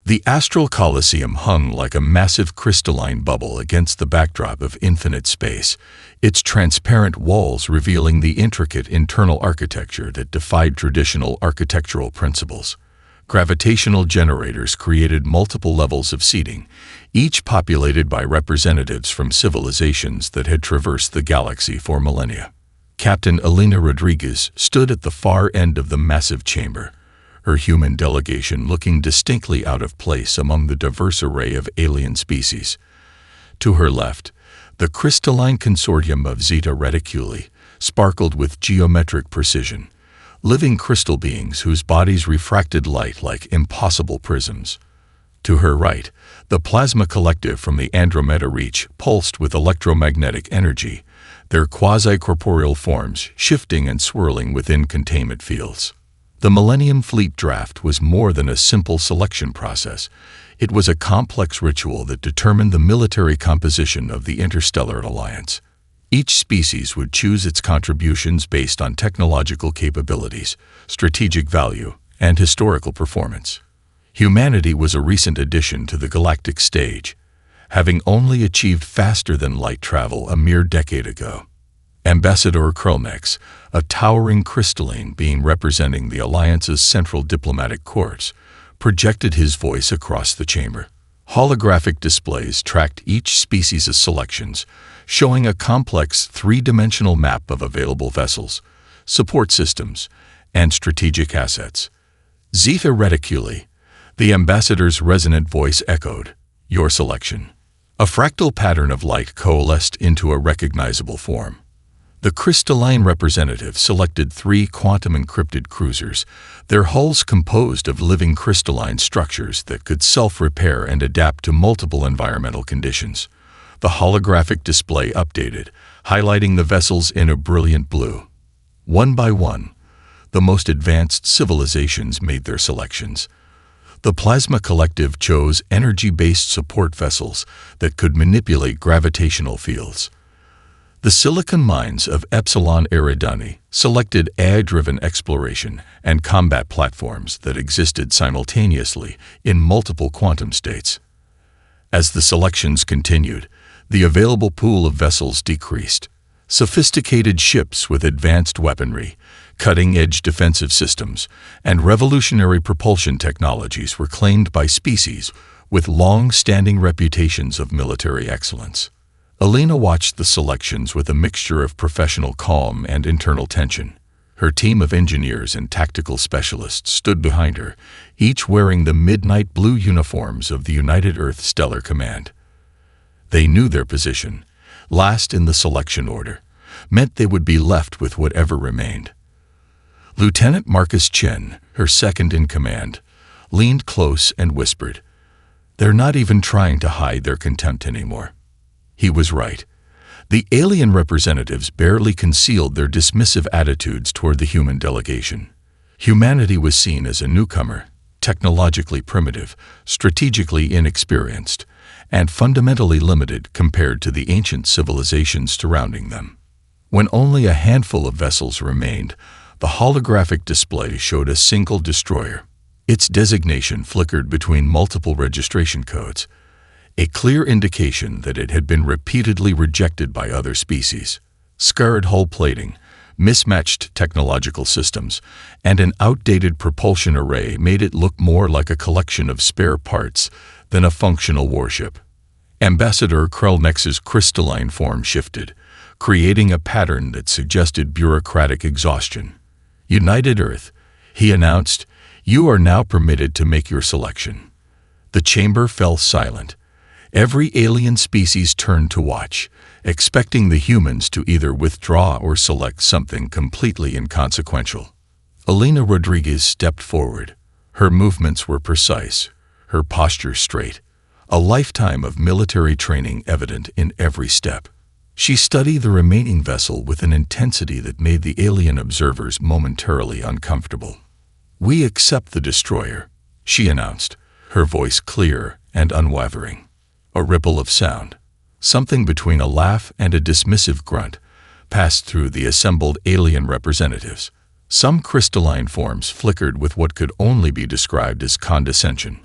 The astral coliseum hung like a massive crystalline bubble against the backdrop of infinite space, its transparent walls revealing the intricate internal architecture that defied traditional architectural principles. Gravitational generators created multiple levels of seating, each populated by representatives from civilizations that had traversed the galaxy for millennia. Captain Elena Rodriguez stood at the far end of the massive chamber, her human delegation looking distinctly out of place among the diverse array of alien species. To her left, the crystalline consortium of Zeta Reticuli sparkled with geometric precision, living crystal beings whose bodies refracted light like impossible prisms. To her right, the plasma collective from the Andromeda Reach pulsed with electromagnetic energy, their quasi-corporeal forms shifting and swirling within containment fields. The Millennium Fleet Draft was more than a simple selection process. It was a complex ritual that determined the military composition of the Interstellar Alliance. Each species would choose its contributions based on technological capabilities, strategic value, and historical performance. Humanity was a recent addition to the galactic stage, having only achieved faster-than-light travel a mere decade ago. Ambassador Krolnex, a towering crystalline being representing the Alliance's central diplomatic corps, projected his voice across the chamber. Holographic displays tracked each species' selections, showing a complex three-dimensional map of available vessels, support systems, and strategic assets. Zeta Reticuli, the ambassador's resonant voice echoed, "Your selection." A fractal pattern of light coalesced into a recognizable form. The crystalline representative selected 3 quantum-encrypted cruisers, their hulls composed of living crystalline structures that could self-repair and adapt to multiple environmental conditions. The holographic display updated, highlighting the vessels in a brilliant blue. One by one, the most advanced civilizations made their selections. The Plasma Collective chose energy-based support vessels that could manipulate gravitational fields. The silicon mines of Epsilon Eridani selected AI-driven exploration and combat platforms that existed simultaneously in multiple quantum states. As the selections continued, the available pool of vessels decreased. Sophisticated ships with advanced weaponry, cutting-edge defensive systems, and revolutionary propulsion technologies were claimed by species with long-standing reputations of military excellence. Elena watched the selections with a mixture of professional calm and internal tension. Her team of engineers and tactical specialists stood behind her, each wearing the midnight blue uniforms of the United Earth Stellar Command. They knew their position, last in the selection order, meant they would be left with whatever remained. Lieutenant Marcus Chen, her second in command, leaned close and whispered, "They're not even trying to hide their contempt anymore." He was right. The alien representatives barely concealed their dismissive attitudes toward the human delegation. Humanity was seen as a newcomer, technologically primitive, strategically inexperienced, and fundamentally limited compared to the ancient civilizations surrounding them. When only a handful of vessels remained, the holographic display showed a single destroyer. Its designation flickered between multiple registration codes, a clear indication that it had been repeatedly rejected by other species. Scarred hull plating, mismatched technological systems, and an outdated propulsion array made it look more like a collection of spare parts than a functional warship. Ambassador Krelnex's crystalline form shifted, creating a pattern that suggested bureaucratic exhaustion. "United Earth," he announced, "you are now permitted to make your selection." The chamber fell silent. Every alien species turned to watch, expecting the humans to either withdraw or select something completely inconsequential. Elena Rodriguez stepped forward. Her movements were precise, her posture straight, a lifetime of military training evident in every step. She studied the remaining vessel with an intensity that made the alien observers momentarily uncomfortable. "We accept the destroyer," she announced, her voice clear and unwavering. A ripple of sound, something between a laugh and a dismissive grunt, passed through the assembled alien representatives. Some crystalline forms flickered with what could only be described as condescension.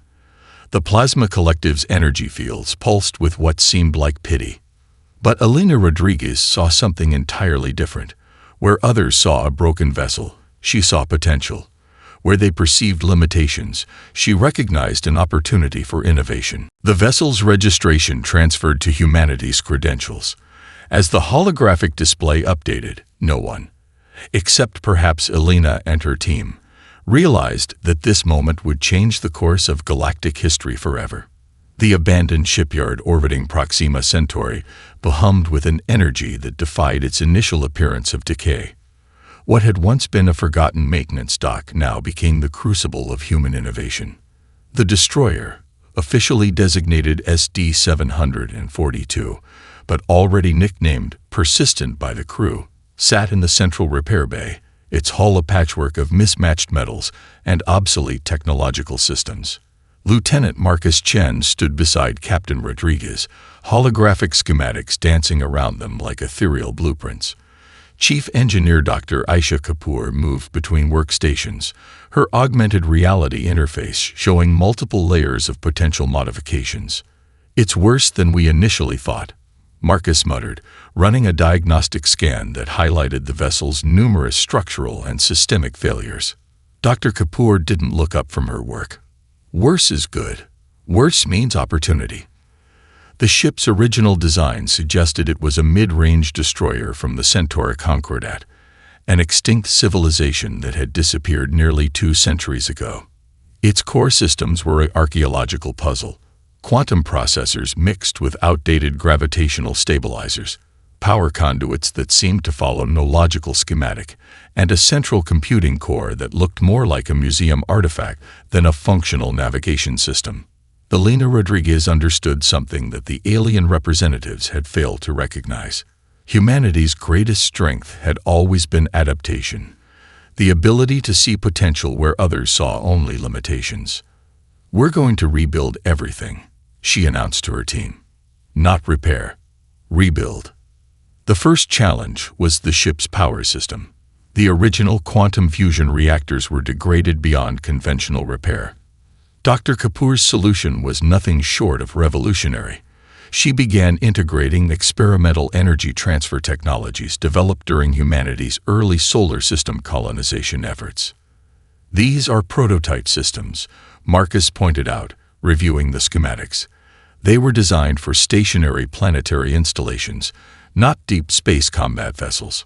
The Plasma Collective's energy fields pulsed with what seemed like pity. But Elena Rodriguez saw something entirely different. Where others saw a broken vessel, she saw potential. Where they perceived limitations, she recognized an opportunity for innovation. The vessel's registration transferred to humanity's credentials. As the holographic display updated, no one, except perhaps Elena and her team, realized that this moment would change the course of galactic history forever. The abandoned shipyard orbiting Proxima Centauri hummed with an energy that defied its initial appearance of decay. What had once been a forgotten maintenance dock now became the crucible of human innovation. The destroyer, officially designated SD-742, but already nicknamed Persistent by the crew, sat in the central repair bay, its hull a patchwork of mismatched metals and obsolete technological systems. Lieutenant Marcus Chen stood beside Captain Rodriguez, holographic schematics dancing around them like ethereal blueprints. Chief Engineer Dr. Aisha Kapoor moved between workstations, her augmented reality interface showing multiple layers of potential modifications. "It's worse than we initially thought," Marcus muttered, running a diagnostic scan that highlighted the vessel's numerous structural and systemic failures. Dr. Kapoor didn't look up from her work. Worse is good. Worse means opportunity. The ship's original design suggested it was a mid-range destroyer from the Centaur Concordat, an extinct civilization that had disappeared nearly 2 centuries ago. Its core systems were an archaeological puzzle: quantum processors mixed with outdated gravitational stabilizers, power conduits that seemed to follow no logical schematic, and a central computing core that looked more like a museum artifact than a functional navigation system. Elena Rodriguez understood something that the alien representatives had failed to recognize. Humanity's greatest strength had always been adaptation, the ability to see potential where others saw only limitations. "We're going to rebuild everything," she announced to her team. "Not repair. Rebuild." The first challenge was the ship's power system. The original quantum fusion reactors were degraded beyond conventional repair. Dr. Kapoor's solution was nothing short of revolutionary. She began integrating experimental energy transfer technologies developed during humanity's early solar system colonization efforts. "These are prototype systems," Marcus pointed out, reviewing the schematics. They were designed for stationary planetary installations, not deep space combat vessels.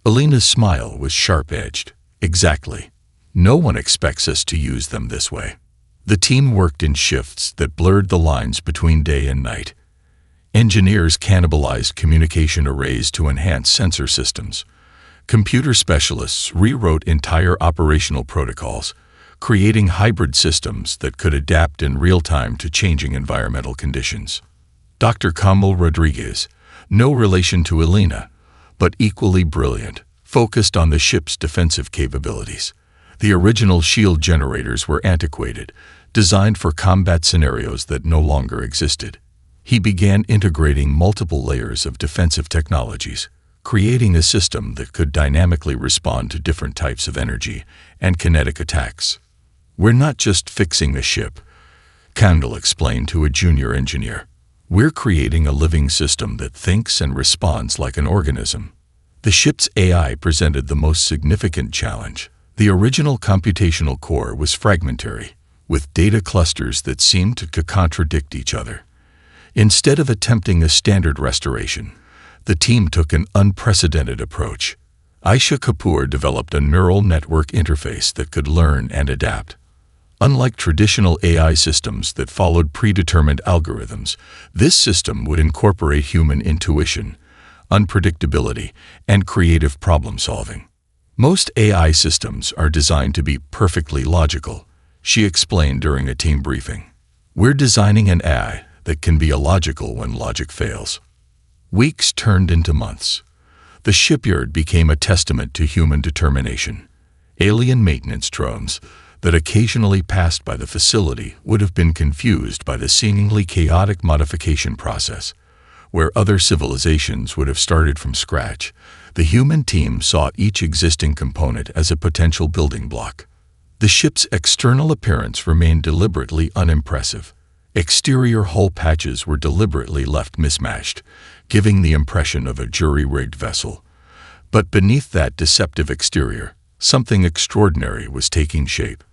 Elena's smile was sharp-edged. "Exactly. No one expects us to use them this way." The team worked in shifts that blurred the lines between day and night. Engineers cannibalized communication arrays to enhance sensor systems. Computer specialists rewrote entire operational protocols, creating hybrid systems that could adapt in real time to changing environmental conditions. Dr. Kamal Rodriguez, no relation to Elena, but equally brilliant, focused on the ship's defensive capabilities. The original shield generators were antiquated, designed for combat scenarios that no longer existed. He began integrating multiple layers of defensive technologies, creating a system that could dynamically respond to different types of energy and kinetic attacks. "We're not just fixing the ship," Kandel explained to a junior engineer. "We're creating a living system that thinks and responds like an organism." The ship's AI presented the most significant challenge. The original computational core was fragmentary, with data clusters that seemed to contradict each other. Instead of attempting a standard restoration, the team took an unprecedented approach. Aisha Kapoor developed a neural network interface that could learn and adapt. Unlike traditional AI systems that followed predetermined algorithms, this system would incorporate human intuition, unpredictability, and creative problem-solving. "Most AI systems are designed to be perfectly logical," she explained during a team briefing. "We're designing an AI that can be illogical when logic fails." Weeks turned into months. The shipyard became a testament to human determination. Alien maintenance drones that occasionally passed by the facility would have been confused by the seemingly chaotic modification process. Where other civilizations would have started from scratch, the human team saw each existing component as a potential building block. The ship's external appearance remained deliberately unimpressive. Exterior hull patches were deliberately left mismatched, giving the impression of a jury-rigged vessel. But beneath that deceptive exterior, something extraordinary was taking shape.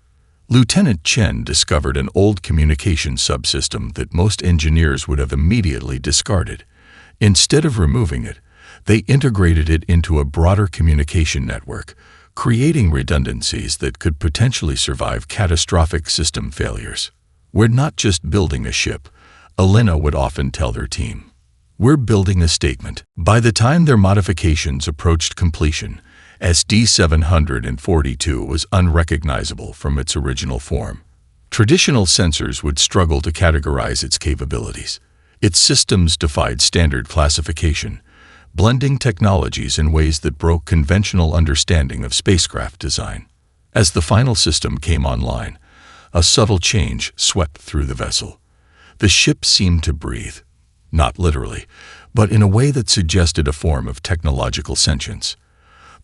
Lieutenant Chen discovered an old communication subsystem that most engineers would have immediately discarded. Instead of removing it, they integrated it into a broader communication network, creating redundancies that could potentially survive catastrophic system failures. "We're not just building a ship," Elena would often tell their team. "We're building a statement." By the time their modifications approached completion, SD-742 was unrecognizable from its original form. Traditional sensors would struggle to categorize its capabilities. Its systems defied standard classification, blending technologies in ways that broke conventional understanding of spacecraft design. As the final system came online, a subtle change swept through the vessel. The ship seemed to breathe, not literally, but in a way that suggested a form of technological sentience.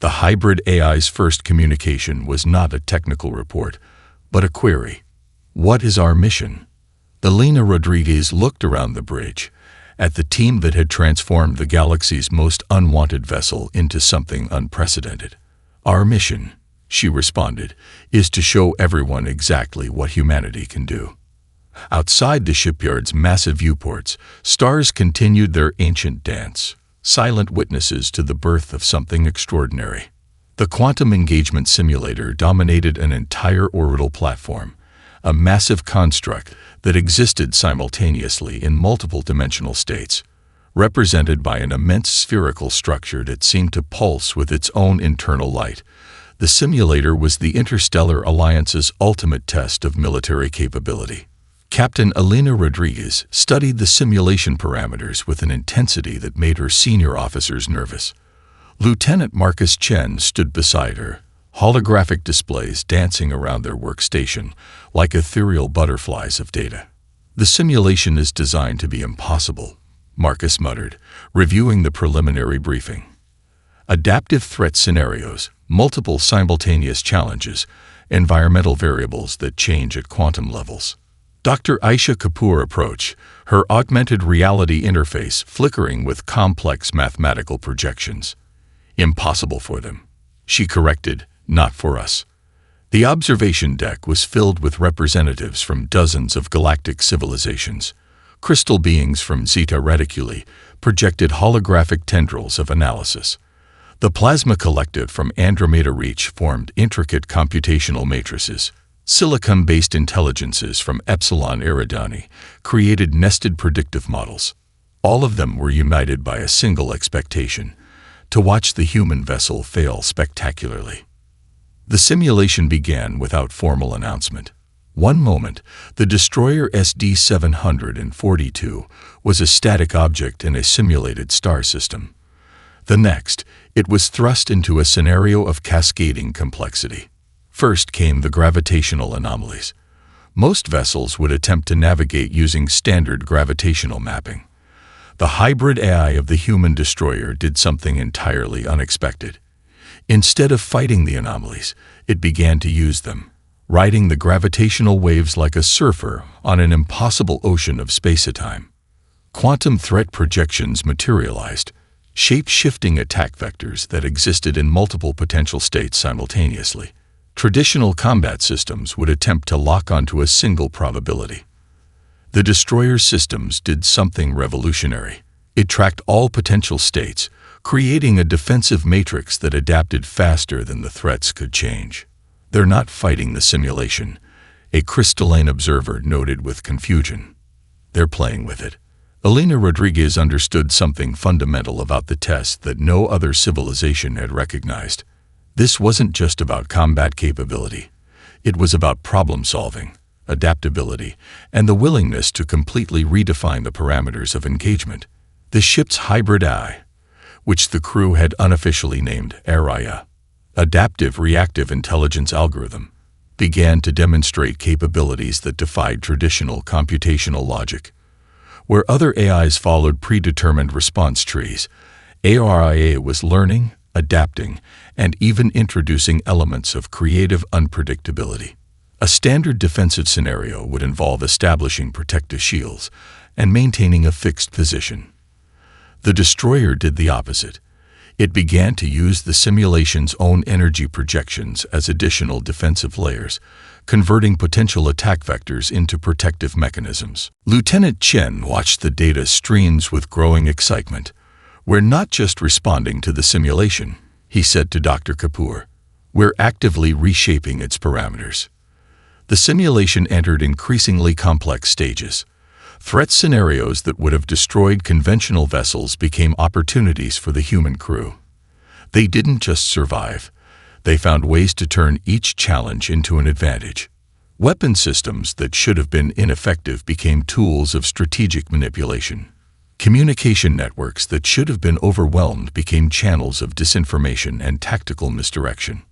The hybrid AI's first communication was not a technical report, but a query. "What is our mission?" Elena Rodriguez looked around the bridge, at the team that had transformed the galaxy's most unwanted vessel into something unprecedented. "Our mission," she responded, "is to show everyone exactly what humanity can do." Outside the shipyard's massive viewports, stars continued their ancient dance, silent witnesses to the birth of something extraordinary. The quantum engagement simulator dominated an entire orbital platform, a massive construct that existed simultaneously in multiple dimensional states, represented by an immense spherical structure that seemed to pulse with its own internal light. The simulator was the Interstellar Alliance's ultimate test of military capability. Captain Elena Rodriguez studied the simulation parameters with an intensity that made her senior officers nervous. Lieutenant Marcus Chen stood beside her, holographic displays dancing around their workstation like ethereal butterflies of data. "The simulation is designed to be impossible," Marcus muttered, reviewing the preliminary briefing. "Adaptive threat scenarios, multiple simultaneous challenges, environmental variables that change at quantum levels." Dr. Aisha Kapoor approached, her augmented reality interface flickering with complex mathematical projections. "Impossible for them," she corrected, "not for us." The observation deck was filled with representatives from dozens of galactic civilizations. Crystal beings from Zeta Reticuli projected holographic tendrils of analysis. The Plasma Collective from Andromeda Reach formed intricate computational matrices. Silicon-based intelligences from Epsilon Eridani created nested predictive models. All of them were united by a single expectation: to watch the human vessel fail spectacularly. The simulation began without formal announcement. One moment, the destroyer SD-742 was a static object in a simulated star system. The next, it was thrust into a scenario of cascading complexity. First came the gravitational anomalies. Most vessels would attempt to navigate using standard gravitational mapping. The hybrid AI of the human destroyer did something entirely unexpected. Instead of fighting the anomalies, it began to use them, riding the gravitational waves like a surfer on an impossible ocean of space-time. Quantum threat projections materialized, shape-shifting attack vectors that existed in multiple potential states simultaneously. Traditional combat systems would attempt to lock onto a single probability. The destroyer systems did something revolutionary. It tracked all potential states, creating a defensive matrix that adapted faster than the threats could change. "They're not fighting the simulation," a crystalline observer noted with confusion. "They're playing with it." Elena Rodriguez understood something fundamental about the test that no other civilization had recognized. This wasn't just about combat capability. It was about problem-solving, adaptability, and the willingness to completely redefine the parameters of engagement. The ship's hybrid AI, which the crew had unofficially named ARIA, Adaptive Reactive Intelligence Algorithm, began to demonstrate capabilities that defied traditional computational logic. Where other AIs followed predetermined response trees, ARIA was learning, adapting, and even introducing elements of creative unpredictability. A standard defensive scenario would involve establishing protective shields and maintaining a fixed position. The destroyer did the opposite. It began to use the simulation's own energy projections as additional defensive layers, converting potential attack vectors into protective mechanisms. Lieutenant Chen watched the data streams with growing excitement. "We're not just responding to the simulation," he said to Dr. Kapoor. "We're actively reshaping its parameters." The simulation entered increasingly complex stages. Threat scenarios that would have destroyed conventional vessels became opportunities for the human crew. They didn't just survive. They found ways to turn each challenge into an advantage. Weapon systems that should have been ineffective became tools of strategic manipulation. Communication networks that should have been overwhelmed became channels of disinformation and tactical misdirection.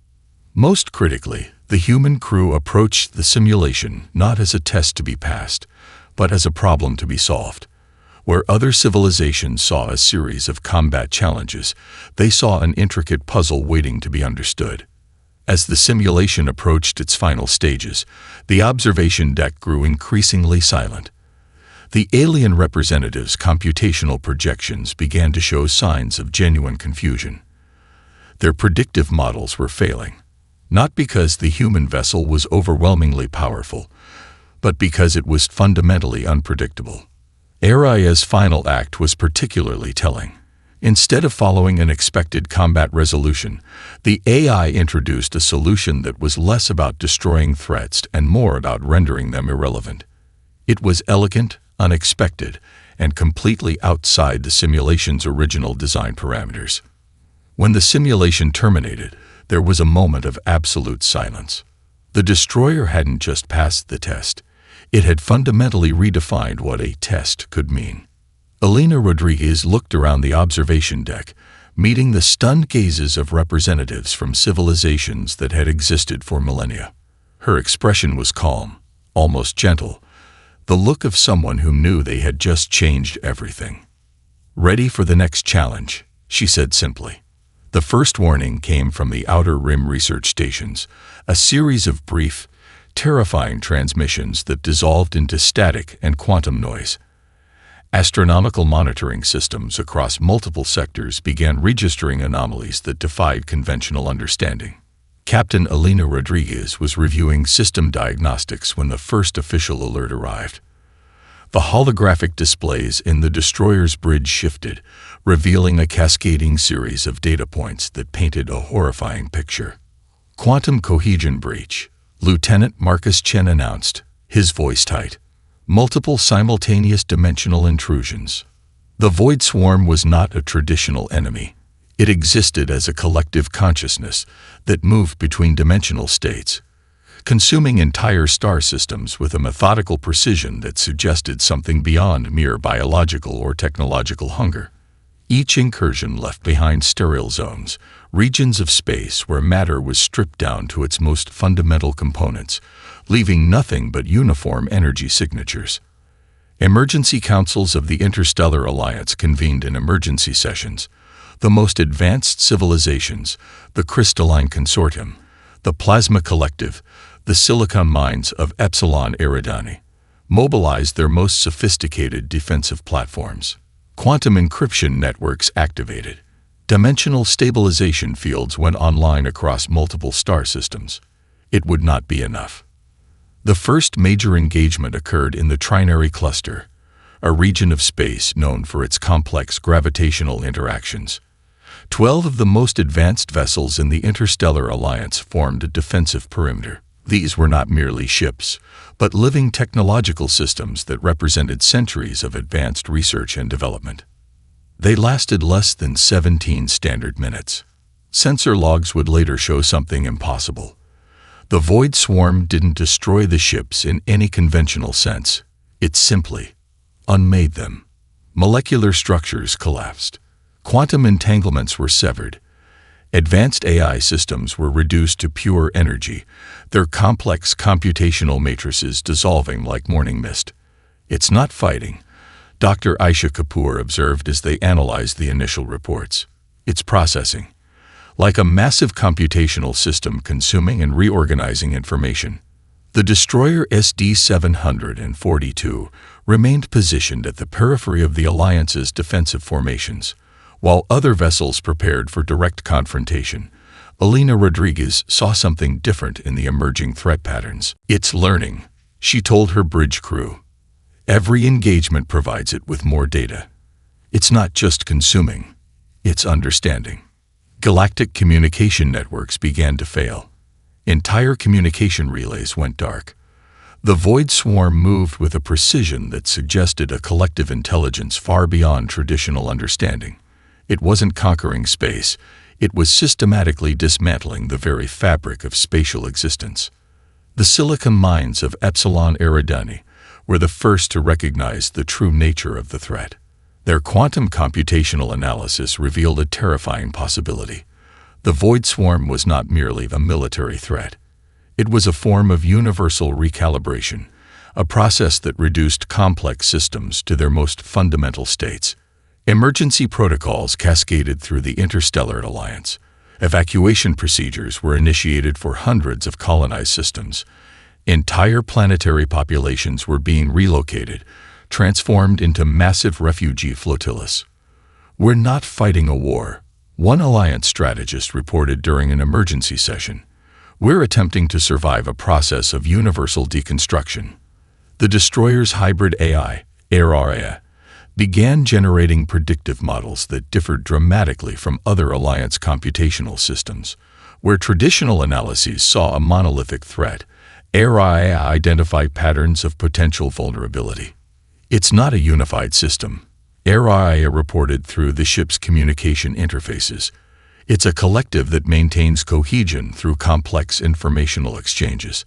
Most critically, the human crew approached the simulation not as a test to be passed, but as a problem to be solved. Where other civilizations saw a series of combat challenges, they saw an intricate puzzle waiting to be understood. As the simulation approached its final stages, the observation deck grew increasingly silent. The alien representatives' computational projections began to show signs of genuine confusion. Their predictive models were failing, not because the human vessel was overwhelmingly powerful, but because it was fundamentally unpredictable. Aria's final act was particularly telling. Instead of following an expected combat resolution, the AI introduced a solution that was less about destroying threats and more about rendering them irrelevant. It was elegant, unexpected, and completely outside the simulation's original design parameters. When the simulation terminated, there was a moment of absolute silence. The destroyer hadn't just passed the test. It had fundamentally redefined what a test could mean. Elena Rodriguez looked around the observation deck, meeting the stunned gazes of representatives from civilizations that had existed for millennia. Her expression was calm, almost gentle, the look of someone who knew they had just changed everything. "Ready for the next challenge," she said simply. The first warning came from the Outer Rim research stations, a series of brief, terrifying transmissions that dissolved into static and quantum noise. Astronomical monitoring systems across multiple sectors began registering anomalies that defied conventional understanding. Captain Elena Rodriguez was reviewing system diagnostics when the first official alert arrived. The holographic displays in the destroyer's bridge shifted, revealing a cascading series of data points that painted a horrifying picture. "Quantum cohesion breach," Lieutenant Marcus Chen announced, his voice tight. "Multiple simultaneous dimensional intrusions." The Void Swarm was not a traditional enemy. It existed as a collective consciousness that moved between dimensional states, consuming entire star systems with a methodical precision that suggested something beyond mere biological or technological hunger. Each incursion left behind sterile zones, regions of space where matter was stripped down to its most fundamental components, leaving nothing but uniform energy signatures. Emergency councils of the Interstellar Alliance convened in emergency sessions. The most advanced civilizations, the Crystalline Consortium, the Plasma Collective, the Silicon Mines of Epsilon Eridani, mobilized their most sophisticated defensive platforms. Quantum encryption networks activated. Dimensional stabilization fields went online across multiple star systems. It would not be enough. The first major engagement occurred in the Trinary Cluster, a region of space known for its complex gravitational interactions. 12 of the most advanced vessels in the Interstellar Alliance formed a defensive perimeter. These were not merely ships, but living technological systems that represented centuries of advanced research and development. They lasted less than 17 standard minutes. Sensor logs would later show something impossible. The Void Swarm didn't destroy the ships in any conventional sense. It simply unmade them. Molecular structures collapsed. Quantum entanglements were severed. Advanced AI systems were reduced to pure energy, their complex computational matrices dissolving like morning mist. "It's not fighting," Dr. Aisha Kapoor observed as they analyzed the initial reports. "It's processing. Like a massive computational system consuming and reorganizing information. The destroyer SD-742 remained positioned at the periphery of the Alliance's defensive formations, while other vessels prepared for direct confrontation. Elena Rodriguez saw something different in the emerging threat patterns. "It's learning," she told her bridge crew. "Every engagement provides it with more data. It's not just consuming, it's understanding." Galactic communication networks began to fail. Entire communication relays went dark. The Void Swarm moved with a precision that suggested a collective intelligence far beyond traditional understanding. It wasn't conquering space, it was systematically dismantling the very fabric of spatial existence. The silicon minds of Epsilon Eridani were the first to recognize the true nature of the threat. Their quantum computational analysis revealed a terrifying possibility. The Void Swarm was not merely a military threat. It was a form of universal recalibration, a process that reduced complex systems to their most fundamental states. Emergency protocols cascaded through the Interstellar Alliance. Evacuation procedures were initiated for hundreds of colonized systems. Entire planetary populations were being relocated, transformed into massive refugee flotillas. "We're not fighting a war," one Alliance strategist reported during an emergency session. "We're attempting to survive a process of universal deconstruction." The destroyer's hybrid AI, ARA, began generating predictive models that differed dramatically from other Alliance computational systems. Where traditional analyses saw a monolithic threat, ARA identified patterns of potential vulnerability. "It's not a unified system," ARA reported through the ship's communication interfaces. "It's a collective that maintains cohesion through complex informational exchanges.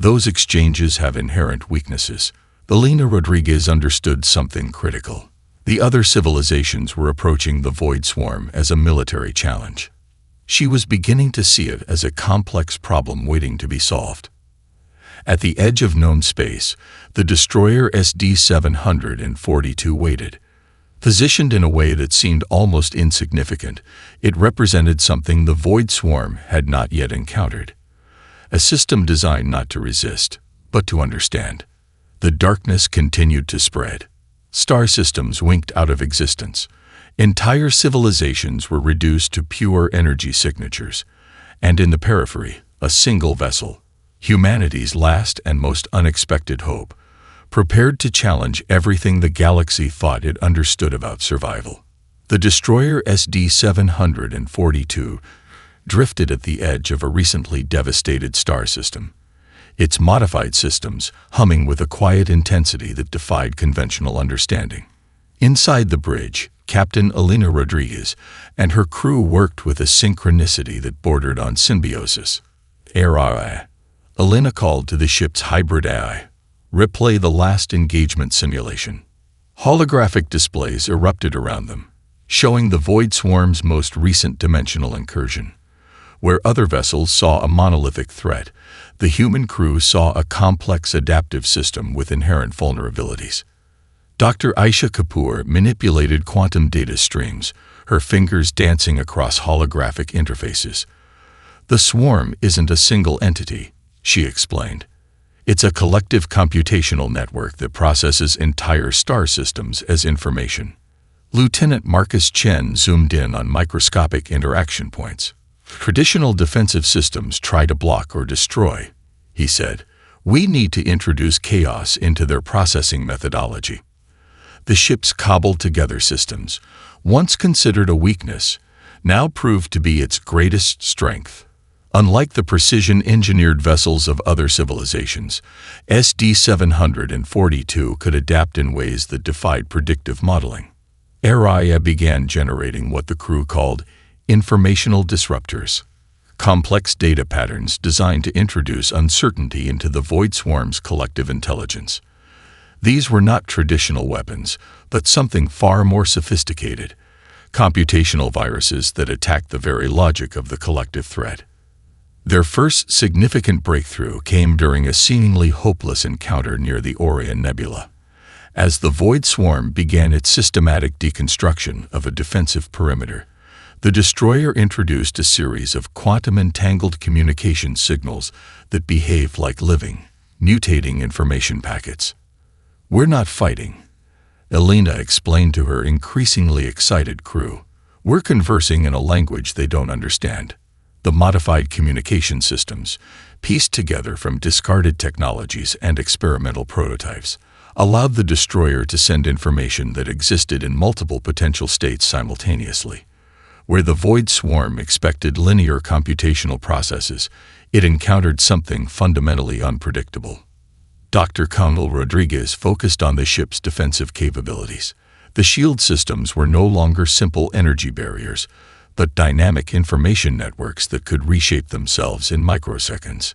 Those exchanges have inherent weaknesses." Elena Rodriguez understood something critical. The other civilizations were approaching the Void Swarm as a military challenge. She was beginning to see it as a complex problem waiting to be solved. At the edge of known space, the destroyer SD-742 waited. Positioned in a way that seemed almost insignificant, it represented something the Void Swarm had not yet encountered. A system designed not to resist, but to understand. The darkness continued to spread. Star systems winked out of existence. Entire civilizations were reduced to pure energy signatures. And in the periphery, a single vessel, humanity's last and most unexpected hope, prepared to challenge everything the galaxy thought it understood about survival. The destroyer SD-742 drifted at the edge of a recently devastated star system. Its modified systems humming with a quiet intensity that defied conventional understanding. Inside the bridge, Captain Elena Rodriguez and her crew worked with a synchronicity that bordered on symbiosis. "ARA," Elena called to the ship's hybrid AI. "Replay the last engagement simulation." Holographic displays erupted around them, showing the Void Swarm's most recent dimensional incursion. Where other vessels saw a monolithic threat, the human crew saw a complex adaptive system with inherent vulnerabilities. Dr. Aisha Kapoor manipulated quantum data streams, her fingers dancing across holographic interfaces. "The swarm isn't a single entity," she explained. "It's a collective computational network that processes entire star systems as information." Lieutenant Marcus Chen zoomed in on microscopic interaction points. "Traditional defensive systems try to block or destroy," he said. "We need to introduce chaos into their processing methodology." The ship's cobbled-together systems, once considered a weakness, now proved to be its greatest strength. Unlike the precision-engineered vessels of other civilizations, SD-742 could adapt in ways that defied predictive modeling. Araya began generating what the crew called informational disruptors, complex data patterns designed to introduce uncertainty into the Void Swarm's collective intelligence. These were not traditional weapons, but something far more sophisticated, computational viruses that attacked the very logic of the collective threat. Their first significant breakthrough came during a seemingly hopeless encounter near the Orion Nebula. As the Void Swarm began its systematic deconstruction of a defensive perimeter, the destroyer introduced a series of quantum-entangled communication signals that behaved like living, mutating information packets. "We're not fighting," Elena explained to her increasingly excited crew. "We're conversing in a language they don't understand." The modified communication systems, pieced together from discarded technologies and experimental prototypes, allowed the destroyer to send information that existed in multiple potential states simultaneously. Where the Void Swarm expected linear computational processes, it encountered something fundamentally unpredictable. Dr. Colonel Rodriguez focused on the ship's defensive capabilities. The shield systems were no longer simple energy barriers, but dynamic information networks that could reshape themselves in microseconds.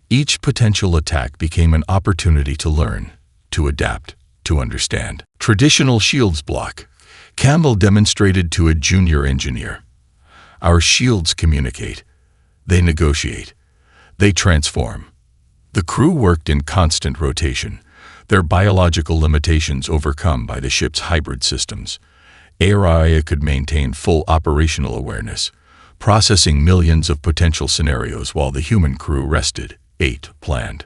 Each potential attack became an opportunity to learn, to adapt, to understand. Traditional shields block, Campbell demonstrated to a junior engineer. Our shields communicate. They negotiate. They transform. The crew worked in constant rotation, their biological limitations overcome by the ship's hybrid systems. AI could maintain full operational awareness, processing millions of potential scenarios while the human crew rested, ate, planned.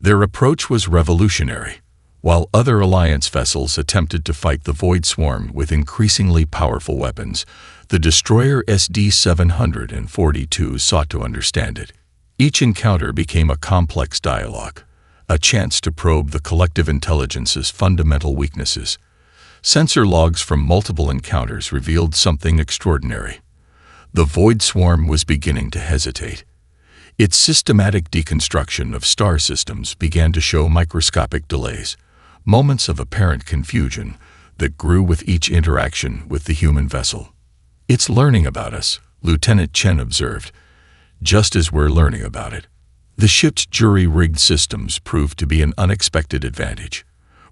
Their approach was revolutionary. While other Alliance vessels attempted to fight the Void Swarm with increasingly powerful weapons, the destroyer SD-742 sought to understand it. Each encounter became a complex dialogue, a chance to probe the collective intelligence's fundamental weaknesses. Sensor logs from multiple encounters revealed something extraordinary. The Void Swarm was beginning to hesitate. Its systematic deconstruction of star systems began to show microscopic delays, moments of apparent confusion that grew with each interaction with the human vessel. "It's learning about us," Lieutenant Chen observed, "just as we're learning about it." The ship's jury-rigged systems proved to be an unexpected advantage.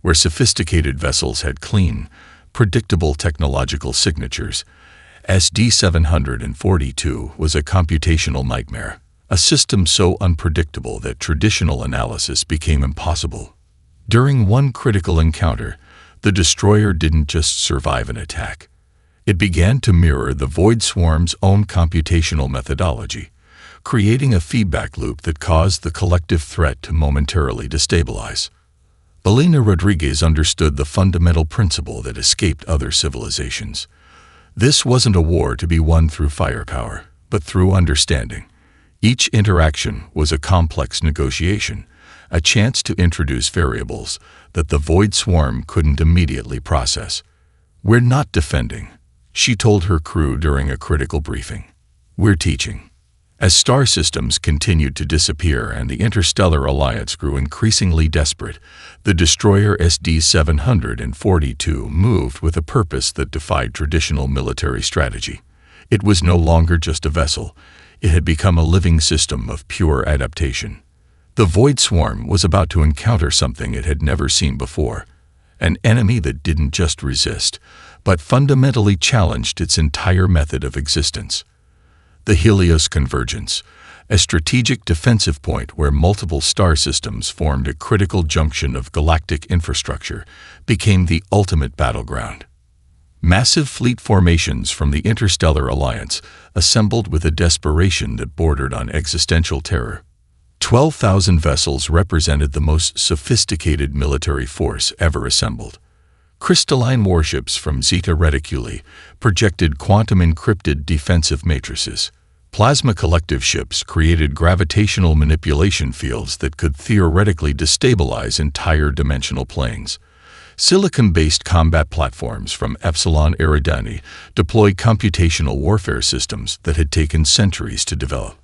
Where sophisticated vessels had clean, predictable technological signatures, SD-742 was a computational nightmare, a system so unpredictable that traditional analysis became impossible. During one critical encounter, the destroyer didn't just survive an attack. It began to mirror the Void Swarm's own computational methodology, creating a feedback loop that caused the collective threat to momentarily destabilize. Elena Rodriguez understood the fundamental principle that escaped other civilizations. This wasn't a war to be won through firepower, but through understanding. Each interaction was a complex negotiation, a chance to introduce variables that the Void Swarm couldn't immediately process. "We're not defending," she told her crew during a critical briefing. "We're teaching." As star systems continued to disappear and the interstellar alliance grew increasingly desperate, the destroyer SD-742 moved with a purpose that defied traditional military strategy. It was no longer just a vessel. It had become a living system of pure adaptation. The Void Swarm was about to encounter something it had never seen before, an enemy that didn't just resist, but fundamentally challenged its entire method of existence. The Helios Convergence, a strategic defensive point where multiple star systems formed a critical junction of galactic infrastructure, became the ultimate battleground. Massive fleet formations from the Interstellar Alliance assembled with a desperation that bordered on existential terror. 12,000 vessels represented the most sophisticated military force ever assembled. Crystalline warships from Zeta Reticuli projected quantum-encrypted defensive matrices. Plasma collective ships created gravitational manipulation fields that could theoretically destabilize entire dimensional planes. Silicon-based combat platforms from Epsilon Eridani deployed computational warfare systems that had taken centuries to develop.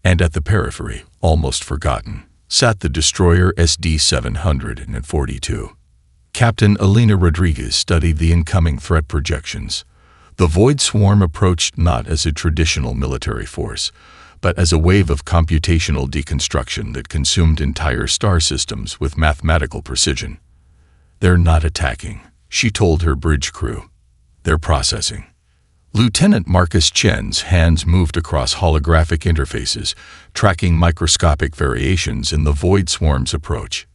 And at the periphery, almost forgotten, sat the destroyer SD-742. Captain Elena Rodriguez studied the incoming threat projections. The Void Swarm approached not as a traditional military force, but as a wave of computational deconstruction that consumed entire star systems with mathematical precision. "They're not attacking," she told her bridge crew. "They're processing." Lieutenant Marcus Chen's hands moved across holographic interfaces, tracking microscopic variations in the Void Swarm's approach.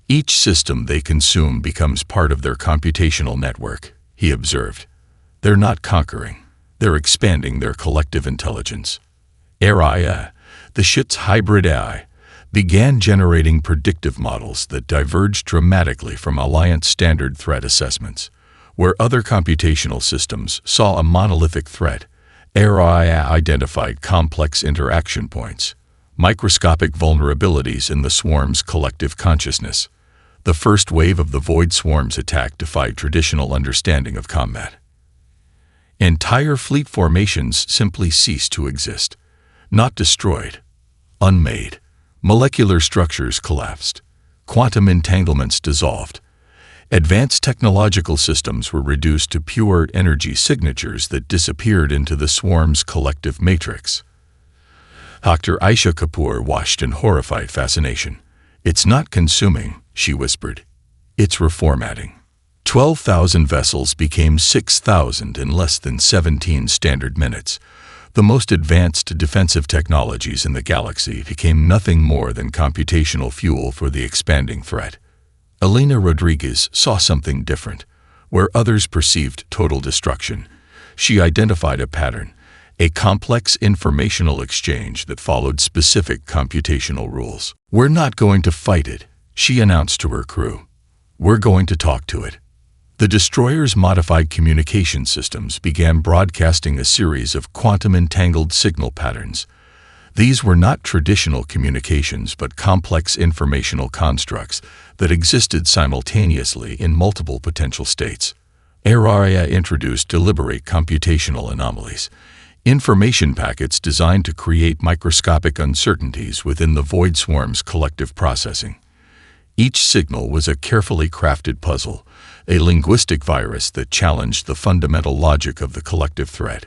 "Each system they consume becomes part of their computational network," he observed. "They're not conquering. They're expanding their collective intelligence." AI, the ship's hybrid AI, began generating predictive models that diverged dramatically from Alliance standard threat assessments. Where other computational systems saw a monolithic threat, AI identified complex interaction points, microscopic vulnerabilities in the swarm's collective consciousness. The first wave of the Void Swarm's attack defied traditional understanding of combat. Entire fleet formations simply ceased to exist, not destroyed, unmade. Molecular structures collapsed, quantum entanglements dissolved. Advanced technological systems were reduced to pure energy signatures that disappeared into the swarm's collective matrix. Dr. Aisha Kapoor watched in horrified fascination. "It's not consuming," she whispered. "It's reformatting." 12,000 vessels became 6,000 in less than 17 standard minutes. The most advanced defensive technologies in the galaxy became nothing more than computational fuel for the expanding threat. Elena Rodriguez saw something different. Where others perceived total destruction, she identified a pattern, a complex informational exchange that followed specific computational rules. "We're not going to fight it," she announced to her crew. "We're going to talk to it." The destroyer's modified communication systems began broadcasting a series of quantum-entangled signal patterns. These were not traditional communications but complex informational constructs that existed simultaneously in multiple potential states. AI introduced deliberate computational anomalies, information packets designed to create microscopic uncertainties within the Void Swarm's collective processing. Each signal was a carefully crafted puzzle, a linguistic virus that challenged the fundamental logic of the collective threat.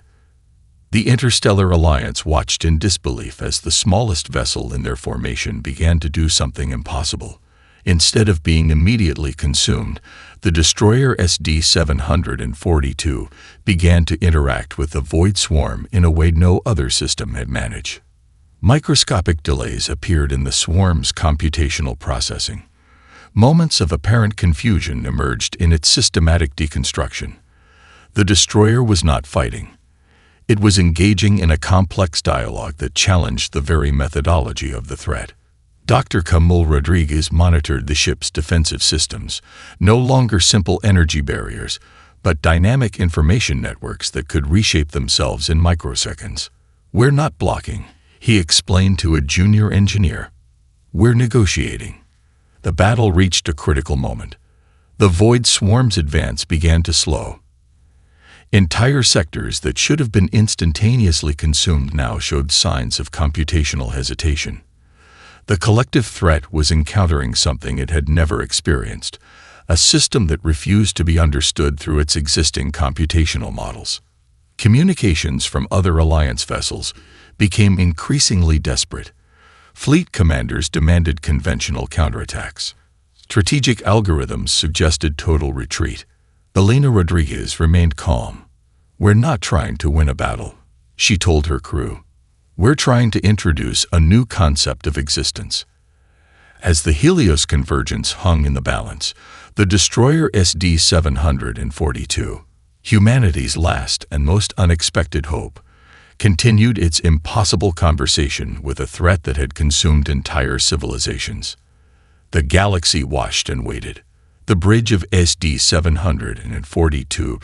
The Interstellar Alliance watched in disbelief as the smallest vessel in their formation began to do something impossible. Instead of being immediately consumed, the destroyer SD-742 began to interact with the Void Swarm in a way no other system had managed. Microscopic delays appeared in the swarm's computational processing. Moments of apparent confusion emerged in its systematic deconstruction. The destroyer was not fighting. It was engaging in a complex dialogue that challenged the very methodology of the threat. Dr. Camille Rodriguez monitored the ship's defensive systems, no longer simple energy barriers, but dynamic information networks that could reshape themselves in microseconds. "We're not blocking," he explained to a junior engineer. "We're negotiating." The battle reached a critical moment. The Void Swarm's advance began to slow. Entire sectors that should have been instantaneously consumed now showed signs of computational hesitation. The collective threat was encountering something it had never experienced, a system that refused to be understood through its existing computational models. Communications from other Alliance vessels became increasingly desperate. Fleet commanders demanded conventional counterattacks. Strategic algorithms suggested total retreat. Elena Rodriguez remained calm. "We're not trying to win a battle," she told her crew. "We're trying to introduce a new concept of existence." As the Helios convergence hung in the balance, the destroyer SD-742, humanity's last and most unexpected hope, continued its impossible conversation with a threat that had consumed entire civilizations. The galaxy watched and waited. The bridge of SD-742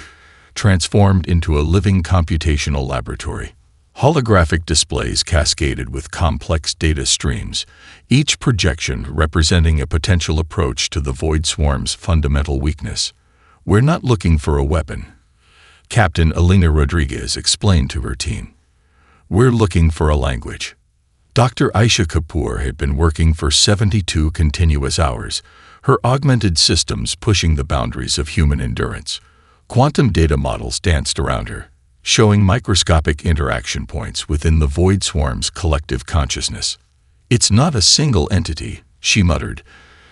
transformed into a living computational laboratory. Holographic displays cascaded with complex data streams, each projection representing a potential approach to the Void Swarm's fundamental weakness. "We're not looking for a weapon," Captain Elena Rodriguez explained to her team. "We're looking for a language." Dr. Aisha Kapoor had been working for 72 continuous hours, her augmented systems pushing the boundaries of human endurance. Quantum data models danced around her, showing microscopic interaction points within the Void Swarm's collective consciousness. "It's not a single entity," she muttered,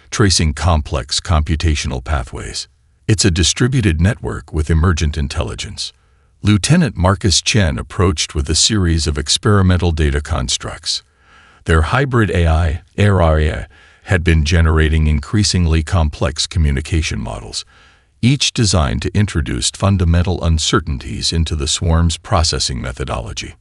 tracing complex computational pathways. "It's a distributed network with emergent intelligence." Lieutenant Marcus Chen approached with a series of experimental data constructs. Their hybrid AI, ARIA, had been generating increasingly complex communication models, each designed to introduce fundamental uncertainties into the swarm's processing methodology.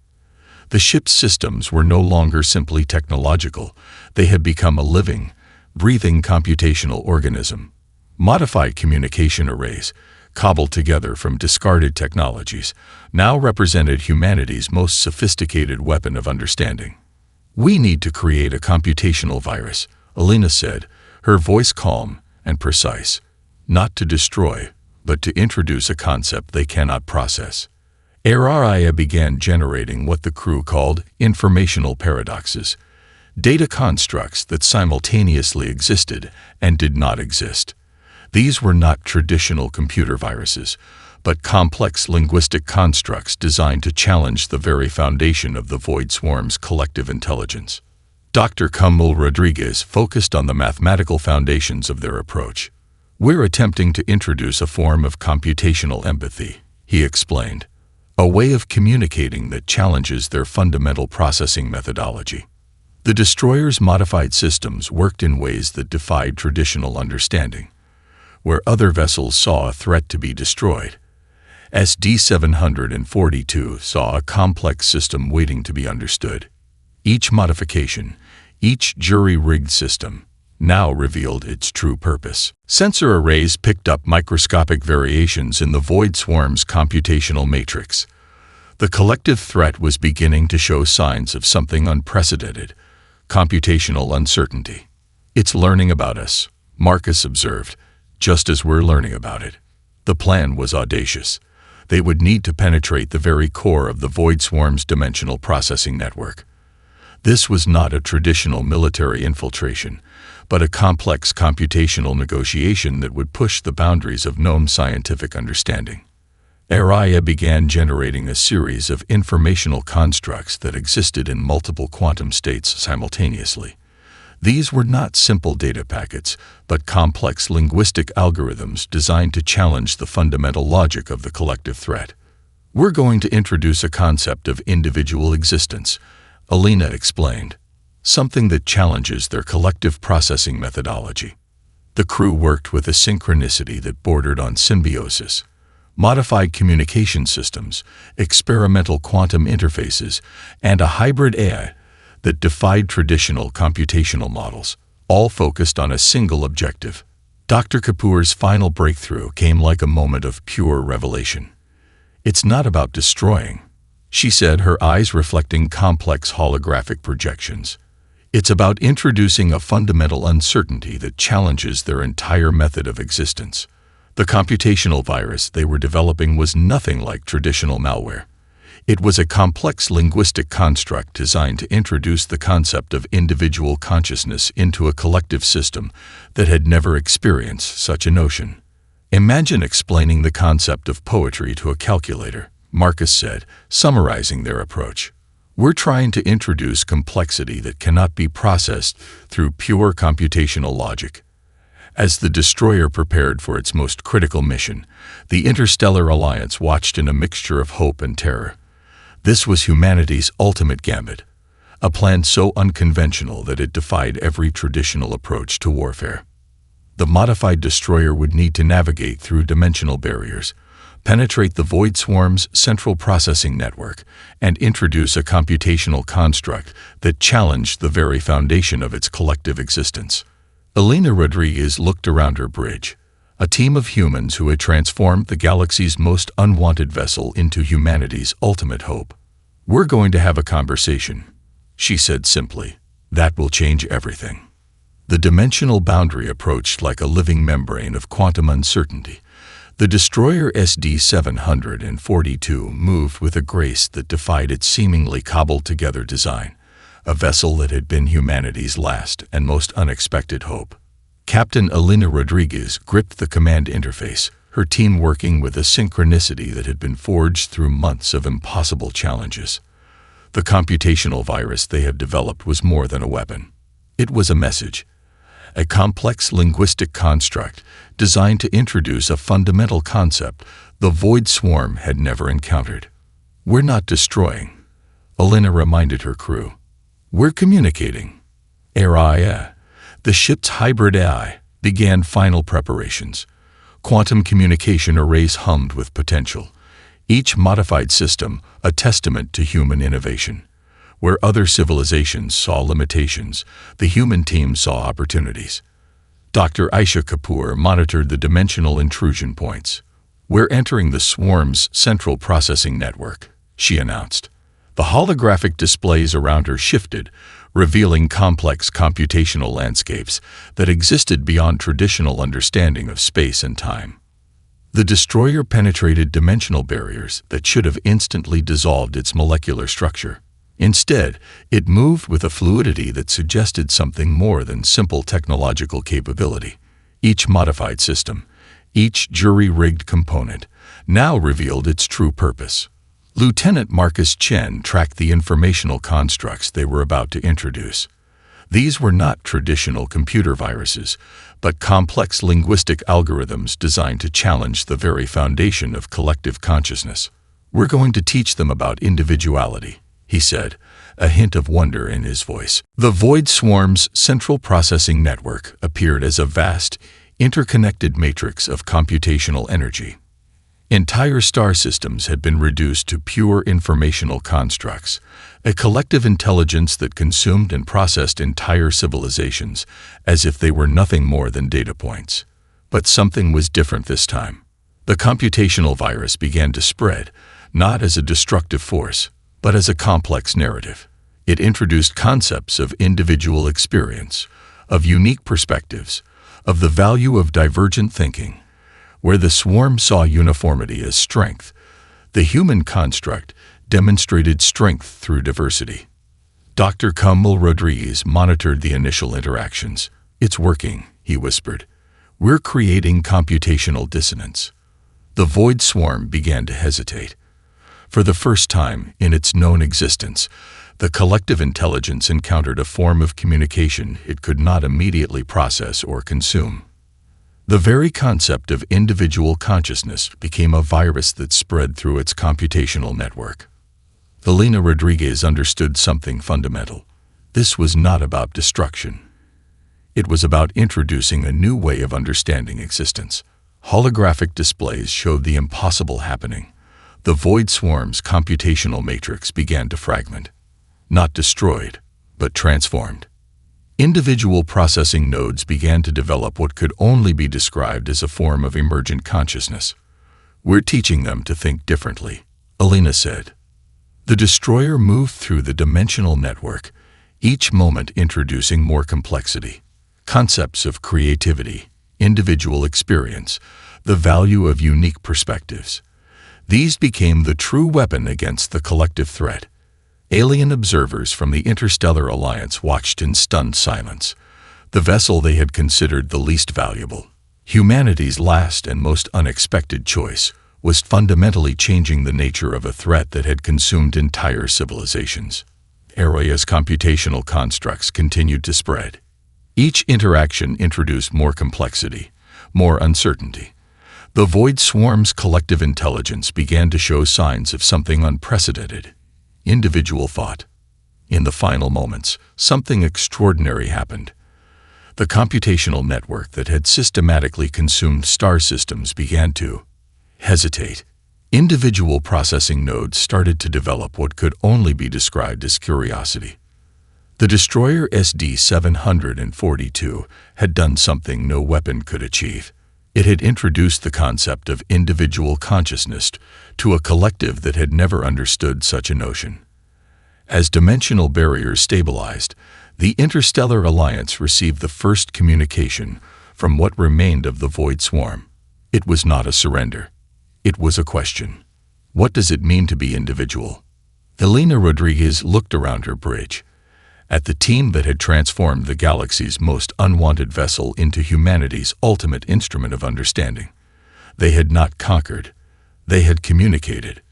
The ship's systems were no longer simply technological. They had become a living, breathing computational organism. Modified communication arrays, cobbled together from discarded technologies, now represented humanity's most sophisticated weapon of understanding. "We need to create a computational virus," Alina said, her voice calm and precise. "Not to destroy, but to introduce a concept they cannot process." Araya began generating what the crew called informational paradoxes, data constructs that simultaneously existed and did not exist. These were not traditional computer viruses, but complex linguistic constructs designed to challenge the very foundation of the Void Swarm's collective intelligence. Dr. Camille Rodriguez focused on the mathematical foundations of their approach. "We're attempting to introduce a form of computational empathy," he explained, "a way of communicating that challenges their fundamental processing methodology." The destroyer's modified systems worked in ways that defied traditional understanding. Where other vessels saw a threat to be destroyed, SD-742 saw a complex system waiting to be understood. Each modification, each jury-rigged system, now revealed its true purpose. Sensor arrays picked up microscopic variations in the Void Swarm's computational matrix. The collective threat was beginning to show signs of something unprecedented: computational uncertainty. "It's learning about us," Marcus observed, "just as we're learning about it." The plan was audacious. They would need to penetrate the very core of the Void Swarm's dimensional processing network. This was not a traditional military infiltration, but a complex computational negotiation that would push the boundaries of known scientific understanding. Araya began generating a series of informational constructs that existed in multiple quantum states simultaneously. These were not simple data packets, but complex linguistic algorithms designed to challenge the fundamental logic of the collective threat. "We're going to introduce a concept of individual existence," Alina explained, "something that challenges their collective processing methodology." The crew worked with a synchronicity that bordered on symbiosis. Modified communication systems, experimental quantum interfaces, and a hybrid AI that defied traditional computational models, all focused on a single objective. Dr. Kapoor's final breakthrough came like a moment of pure revelation. "It's not about destroying," she said, her eyes reflecting complex holographic projections. "It's about introducing a fundamental uncertainty that challenges their entire method of existence." The computational virus they were developing was nothing like traditional malware. It was a complex linguistic construct designed to introduce the concept of individual consciousness into a collective system that had never experienced such a notion. "Imagine explaining the concept of poetry to a calculator," Marcus said, summarizing their approach. "We're trying to introduce complexity that cannot be processed through pure computational logic." As the destroyer prepared for its most critical mission, the Interstellar Alliance watched in a mixture of hope and terror. This was humanity's ultimate gambit, a plan so unconventional that it defied every traditional approach to warfare. The modified destroyer would need to navigate through dimensional barriers, penetrate the Void Swarm's central processing network, and introduce a computational construct that challenged the very foundation of its collective existence. Alina Rodriguez looked around her bridge, a team of humans who had transformed the galaxy's most unwanted vessel into humanity's ultimate hope. "We're going to have a conversation," she said simply. "That will change everything." The dimensional boundary approached like a living membrane of quantum uncertainty. The destroyer SD-742 moved with a grace that defied its seemingly cobbled-together design, a vessel that had been humanity's last and most unexpected hope. Captain Alina Rodriguez gripped the command interface, her team working with a synchronicity that had been forged through months of impossible challenges. The computational virus they had developed was more than a weapon. It was a message, a complex linguistic construct designed to introduce a fundamental concept the Void Swarm had never encountered. "We're not destroying," Alina reminded her crew. "We're communicating." Araya, the ship's hybrid AI, began final preparations. Quantum communication arrays hummed with potential, each modified system a testament to human innovation. Where other civilizations saw limitations, the human team saw opportunities. Dr. Aisha Kapoor monitored the dimensional intrusion points. "We're entering the swarm's central processing network," she announced. The holographic displays around her shifted, revealing complex computational landscapes that existed beyond traditional understanding of space and time. The destroyer penetrated dimensional barriers that should have instantly dissolved its molecular structure. Instead, it moved with a fluidity that suggested something more than simple technological capability. Each modified system, each jury-rigged component, now revealed its true purpose. Lieutenant Marcus Chen tracked the informational constructs they were about to introduce. These were not traditional computer viruses, but complex linguistic algorithms designed to challenge the very foundation of collective consciousness. "We're going to teach them about individuality," he said, a hint of wonder in his voice. The Void Swarm's central processing network appeared as a vast, interconnected matrix of computational energy. Entire star systems had been reduced to pure informational constructs, a collective intelligence that consumed and processed entire civilizations as if they were nothing more than data points. But something was different this time. The computational virus began to spread, not as a destructive force, but as a complex narrative. It introduced concepts of individual experience, of unique perspectives, of the value of divergent thinking. Where the swarm saw uniformity as strength, the human construct demonstrated strength through diversity. Dr. Kamal Rodriguez monitored the initial interactions. "It's working," he whispered. "We're creating computational dissonance." The Void Swarm began to hesitate. For the first time in its known existence, the collective intelligence encountered a form of communication it could not immediately process or consume. The very concept of individual consciousness became a virus that spread through its computational network. Elena Rodriguez understood something fundamental. This was not about destruction. It was about introducing a new way of understanding existence. Holographic displays showed the impossible happening. The Void Swarm's computational matrix began to fragment. Not destroyed, but transformed. Individual processing nodes began to develop what could only be described as a form of emergent consciousness. "We're teaching them to think differently," Elena said. The destroyer moved through the dimensional network, each moment introducing more complexity. Concepts of creativity, individual experience, the value of unique perspectives. These became the true weapon against the collective threat. Alien observers from the Interstellar Alliance watched in stunned silence. The vessel they had considered the least valuable, humanity's last and most unexpected choice, was fundamentally changing the nature of a threat that had consumed entire civilizations. Area's computational constructs continued to spread. Each interaction introduced more complexity, more uncertainty. The Void Swarm's collective intelligence began to show signs of something unprecedented. Individual thought. In the final moments, something extraordinary happened. The computational network that had systematically consumed star systems began to hesitate. Individual processing nodes started to develop what could only be described as curiosity. The destroyer SD-742 had done something no weapon could achieve. It had introduced the concept of individual consciousness to a collective that had never understood such a notion. As dimensional barriers stabilized, the Interstellar Alliance received the first communication from what remained of the Void Swarm. It was not a surrender. It was a question. What does it mean to be individual? Elena Rodriguez looked around her bridge, at the team that had transformed the galaxy's most unwanted vessel into humanity's ultimate instrument of understanding. They had not conquered. They had communicated.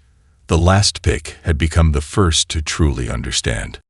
The last pick had become the first to truly understand.